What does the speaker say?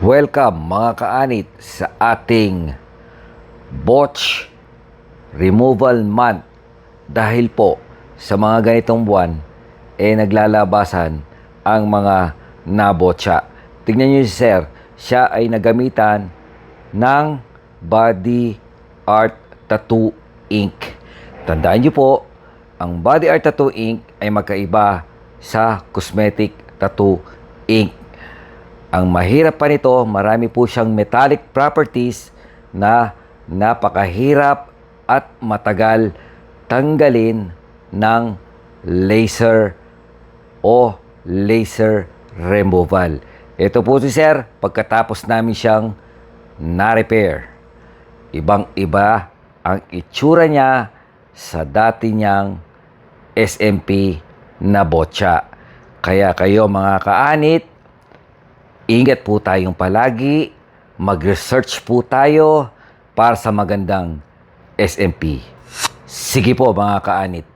Welcome mga kaanit sa ating botch removal month. Dahil po sa mga ganitong buwan, naglalabasan ang mga nabotsa. Tingnan nyo si Sir, siya ay nagamitan ng Body Art Tattoo Ink. Tandaan nyo po, ang Body Art Tattoo Ink ay magkaiba sa Cosmetic Tattoo Ink. Ang mahirap pa nito, marami po siyang metallic properties na napakahirap at matagal tanggalin ng laser o laser removal. Ito po si Sir, pagkatapos namin siyang na-repair. Ibang-iba ang itsura niya sa dati niyang SMP na botsa. Kaya kayo mga kaanit, ingat po tayong palagi, mag-research po tayo para sa magandang SMP. Sige po mga kaanit.